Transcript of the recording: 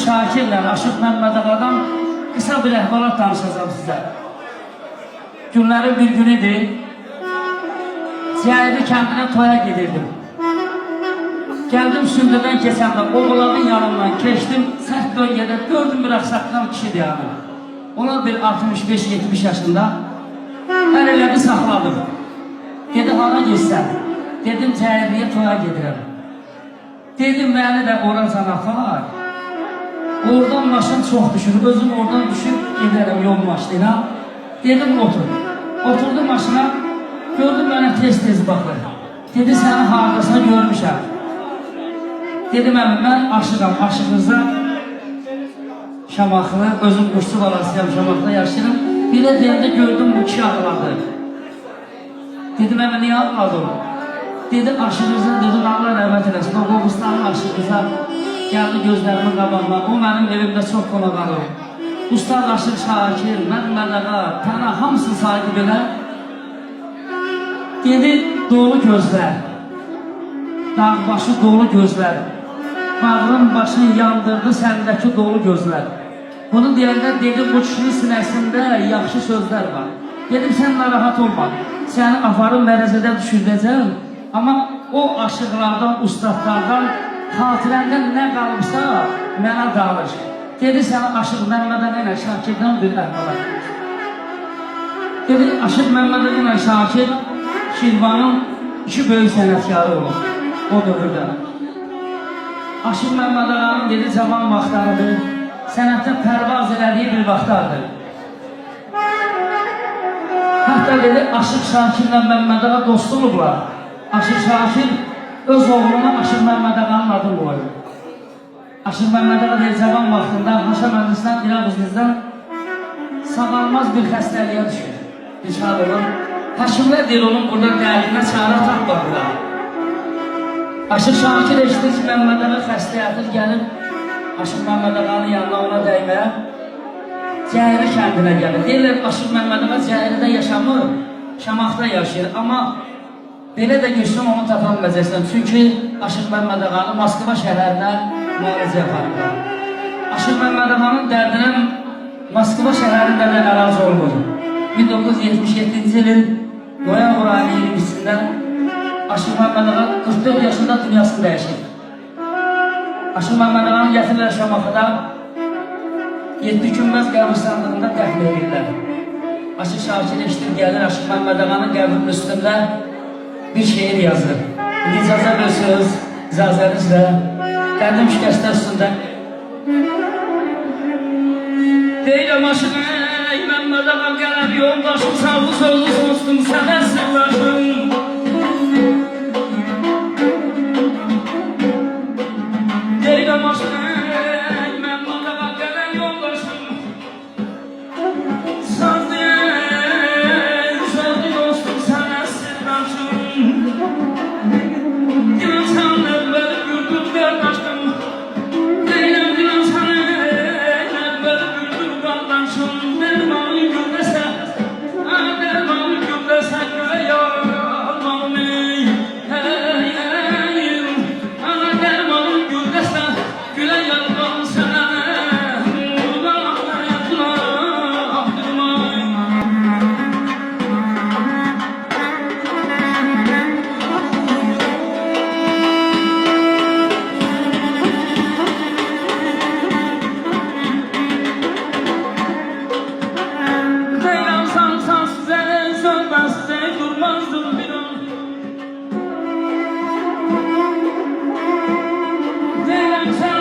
Şakirlə Aşıq Məmməd Ağadan qısa bir əhvalat danışacağım sizə. Günlərin bir günüdür. Cəyirli kəndinə toya gedirdim. Gəldim Sündüdən keçəndə oğlanın yanından keçdim. Sərt bölgədə gördüm bir axsaqdan kişidir yani. Onlar bir 65-70 yaşında. Hər elədi saxladım. Dedi hara geçsən? Dedim Cəyirliyə toya gedirəm. Dedim məni də oracan aparar. Oradan maşın çox düşür. Özüm oradan düşüb gedərəm yol maşınına. Dedim otur. Oturdum maşına. Gördüm mənə tez-tez baxır. Dedi səni haradasa görmüşəm. Dedim mən aşığam, aşığınıza Şamaxılı, özüm Quşçu balasıyam, Şamaxıda yaşayırım. Bir də deyəndə gördüm bu kişi ağladı. Dedim niyə ağladım? Dedi aşığınıza, dedim Allah rəhmət eləsin. O Qobustanın aşığınıza gəldi gözlərimin qabağına. O mənim evimdə çox qonaq alır. Ustad Aşıq Şakir, Məmməd Ağa, Təna hamısını sahib elə. Dedi dolu gözlər, dağbaşı dolu gözlər, bağrın başını yandırdı səndəki dolu gözlər. Bunu deyəndə dedim bu kişinin sinəsində yaxşı sözlər var. Dedim sən narahat olma, səni aparım mərəzədə düşürdəcəm. Amma o aşıqlardan, ustadlardan, xatirəndə nə qalıbsa mənə dağılır. Dedi səni Aşıq Məmməd Ağa ilə Şakirdən bir əhvalat. Dedi Aşıq Məmməd Ağa ilə Şakir Şirvanın iki böyük sənətkarı olur o dövrdə. Aşıq Məmməd Ağanın dedi cavan vaxtlarıdır, sənətdə pərvaz elədiyi bir vaxtlardır. Hətta dedi Aşıq Şakirlə Məmməd Ağa dost olublar. Aşıq Şakir öz oğluna Aşıq Məmməd Ağanın adını qoyur. Aşıq Məmməd Ağa dedi cavan vaxtında Haşa Məmmədən, İraq-Üzlizdən sağalmaz bir xəstəliyə düşür. Dişad olur. Həkimlər deyir onun burada dərinə çarə tapmadılar. Aşıq Şakir eşitir ki, Məmməd Ağa xəstə yatır, gəlir Aşıq Məmməd Ağanın yanına ona dəyməyə Cəyirli kəndinə gəlir. Deyirlər Aşıq Məmməd Ağa Cəyirlidə yaşamır, Şamaxda yaşayır. Amma belə də gücün onu tapa bilməyəcəksən. Çünki Aşıq Məmməd Ağanı Moskva şəhərinə müalicə yaparlar. Aşıq Məmməd Ağanın dərdinin Moskva şəhərində də ərazi olmur. 1977-ci ilin noyabr ayının 20-sində Aşıq Məmməd Ağa 44 yaşında dünyasını dəyişir. Aşıq Məmməd Ağanı gətirirlər Şamaxıda 7 günməz qəbirstanlığında dəfn edirlər. Aşıq Şakir eşitir gəlir Aşıq Məmməd Ağanın qəbrinin üstündə bir şeir yazır. İcazə verirsiniz, icazənizlə qədim şikəstlər üstündə. Deyirəm Aşıq Məmməd Ağa qələm yoldaşım, sağlı sözlü sonstum, sənə sırlaşım. Deyirəm Aşıq Məmməd Ağa qələm yoldaşım, sağlı sözlü dostum, sənə sırlaşım. Dilan sən əvvəli güldür qardaşım, deyirəm dilan sən əvvəli güldür qardaşım. Durmazdım bir an. Deyirəm sən